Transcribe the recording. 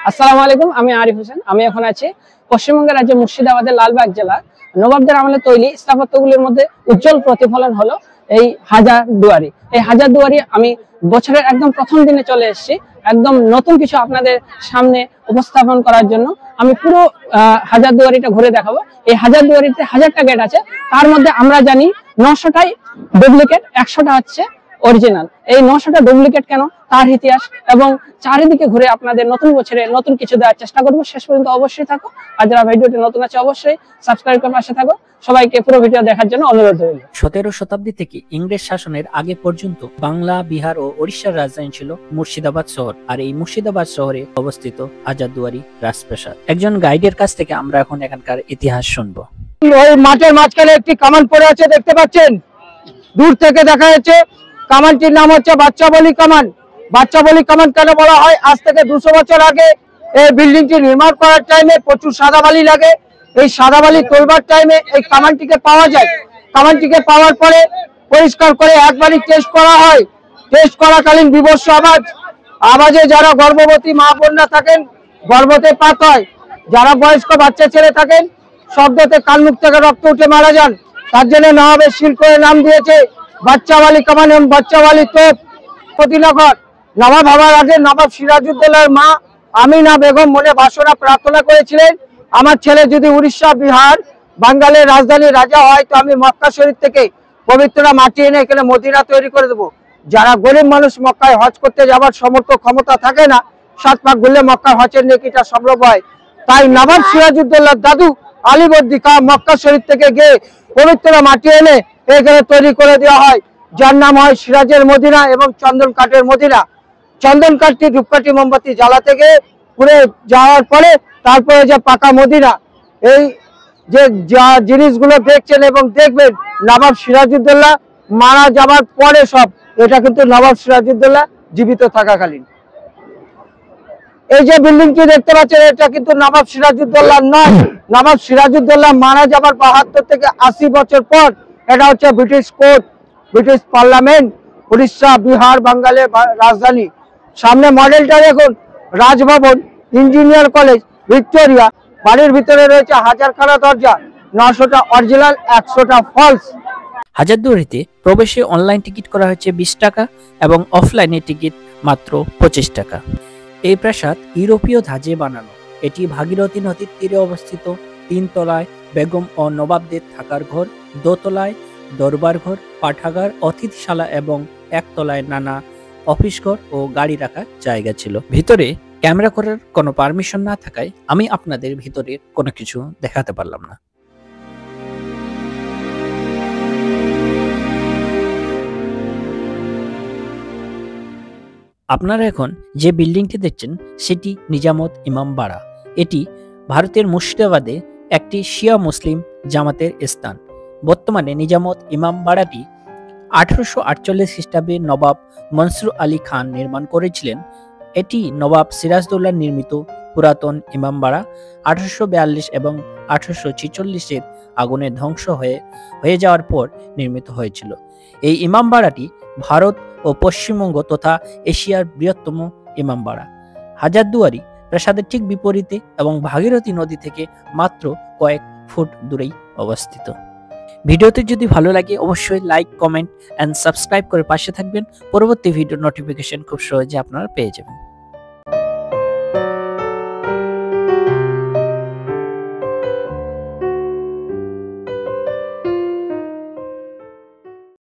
আসসালামু আলাইকুম, আমি আরিফ হোসেন। আমি এখন আছি পশ্চিমবঙ্গের রাজ্যে মুর্শিদাবাদের লালবাগ জেলা। নবাবদের আমলে তৈরি স্থাপত্যগুলির মধ্যে উজ্জ্বল প্রতিফলন হলো এই হাজার দুয়ারি। এই হাজার দুয়ারি আমি বছরের একদম প্রথম দিনে চলে এসেছি একদম নতুন কিছু আপনাদের সামনে উপস্থাপন করার জন্য। আমি পুরো হাজার দুয়ারিটা ঘুরে দেখাবো। এই হাজার দুয়ারিতে 1000টা গেট আছে, তার মধ্যে আমরা জানি 900টাই ডুপ্লিকেট, 100টা হচ্ছে অরিজিনাল। এই 900টা ডুপ্লিকেট কেন, তার ইতিহাস এবং চারিদিকে ঘুরে আপনাদের নতুন বছরে নতুন কিছু দেওয়ার চেষ্টা করবো। শেষ পর্যন্ত অবশ্যই থাকো, আর যারা ভিডিওটি নতুন আছে অবশ্যই সাবস্ক্রাইব করে পাশে থাকো। সবাইকে পুরো ভিডিও দেখার জন্য অনুরোধ রইল। 17 শতাব্দী থেকে ইংরেজ শাসনের আগে পর্যন্ত বাংলা, বিহার ও ওড়িশার রাজধানী ছিল মুর্শিদাবাদ শহর। আর এই মুর্শিদাবাদ শহরে অবস্থিত হাজারদুয়ারি রাজপ্রাসাদ। একজন গাইডের কাছ থেকে আমরা এখন এখানকার ইতিহাস শুনবো। ওই মাঠের মাঝখানে একটি কামান পড়ে আছে, দেখতে পাচ্ছেন, দূর থেকে দেখা যাচ্ছে। কামানটির নাম হচ্ছে বাচ্চাবলী কামান। বাচ্চাবলী কামান কেন বলা হয়? আজ থেকে 200 বছর আগে এই বিল্ডিংটি নির্মাণ করার টাইমে প্রচুর সাদা বালি লাগে। এই সাদা বালি তোলবার টাইমে এই কামানটিকে পাওয়া যায়। কামানটিকে পাওয়ার পরে পরিষ্কার করে একবারই টেস্ট করা হয়। টেস্ট করাকালীন বিভৎস আওয়াজে যারা গর্ভবতী মা বোনরা থাকেন গর্ভতে পাত হয়, যারা বয়স্ক বাচ্চা ছেলে থাকেন শব্দতে কান মুখ থেকে রক্ত উঠে মারা যান। তার জন্য নবাবের শিল করে নাম দিয়েছে বাচ্চাওয়ালি কামান এবং বাচ্চাওয়ালি তোপ। প্রতিনগর নবাব হওয়ার আগে নবাব সিরাজউদ্দৌলার মা আমিনা বেগম মনে বাসনা প্রার্থনা করেছিলেন, আমার ছেলে যদি উড়িষ্যা, বিহার, বাঙ্গালের রাজধানী রাজা হয় তো আমি মক্কা শরীফ থেকে পবিত্র মাটি এনে এখানে মদিনা তৈরি করে দেবো। যারা গরিব মানুষ মক্কায় হজ করতে যাবার সমর্থ ক্ষমতা থাকে না, 7 পাক ঘুরলে মক্কার হজের নেকিটা সম্ভব হয়। তাই নবাব সিরাজউদ্দৌলার দাদু আলীবর্দী খাঁ মক্কা শরীফ থেকে গিয়ে পবিত্র মাটি এনে এখানে তৈরি করে দেওয়া হয়, যার নাম হয় সিরাজের মদিনা এবং চন্দন কাঠের মদিনা। চন্দন কাঠটি ধূপকাঠি মোমবাতি জ্বালাতে গিয়ে পুড়ে যাওয়ার পরে তারপরে যে পাকা মদিনা। এই যে যা জিনিসগুলো দেখছেন এবং দেখবেন নবাব সিরাজউদ্দৌলা মারা যাবার পরে সব, এটা কিন্তু নবাব সিরাজউদ্দৌলা জীবিত থাকাকালীন। এই যে বিল্ডিংটি দেখতে পাচ্ছেন এটা কিন্তু নবাব সিরাজউদ্দৌলা নয়। নবাব সিরাজউদ্দৌলা মারা যাবার 72 থেকে 80 বছর পর এটা হচ্ছে British court, British parliament, Orissa, Bihar, বাঙ্গালের রাজধানী। সামনে মডেলটা দেখুন, রাজভবন, ইঞ্জিনিয়ার কলেজ, ভিক্টোরিয়া। বাড়ির ভিতরে রয়েছে 1000খানা দরজা, 900টা অরিজিনাল, 100টা ফলস। হাজারদুয়ারিতে প্রবেশে অনলাইন টিকিট করা হয়েছে 20 টাকা এবং অফলাইনে টিকিট মাত্র 25 টাকা। এই প্রাসাদ ইউরোপীয় ধাঁচে বানানো। এটি ভাগীরথী নদীর তীরে অবস্থিত। 3 তলায় বেগম ও নবাবদের থাকার ঘর, 2 তলায় দরবার ঘর, পাঠাগার, অতিথিশালা এবং 1 তলায় নানা অফিস ঘর ও গাড়ি রাখার জায়গা ছিল। ভিতরে ক্যামেরা করার কোনো পারমিশন না থাকায় আমি আপনাদের ভিতরের কোনো কিছু দেখাতে পারলাম না। আপনারা এখন যে বিল্ডিংটি দেখছেন সেটি নিজামত ইমামবাড়া। এটি ভারতের মুর্শিদাবাদে একটি শিয়া মুসলিম জামাতের স্থান। বর্তমানে নিজামত ইমামবাড়াটি 1848 খ্রিস্টাব্দে নবাব মনসুর আলী খান নির্মাণ করেছিলেন। এটি নবাব সিরাজদৌল্লার নির্মিত পুরাতন ইমামবাড়া। 1842 এবং 1846-এর আগুনে ধ্বংস হয়ে যাওয়ার পর নির্মিত হয়েছিল। এই ইমামবাড়াটি ভারত ও পশ্চিমবঙ্গ তথা এশিয়ার বৃহত্তম ইমামবাড়া। হাজারদুয়ারি প্রাসাদের ঠিক বিপরীতে এবং ভাগীরথী নদী থেকে মাত্র কয়েক ফুট দূরেই অবস্থিত। ভিডিওটি যদি ভালো লাগে অবশ্যই লাইক, কমেন্ট এন্ড সাবস্ক্রাইব করে পাশে থাকবেন। পরবর্তী ভিডিও নোটিফিকেশন খুব সহজে আপনারা পেয়ে যাবেন।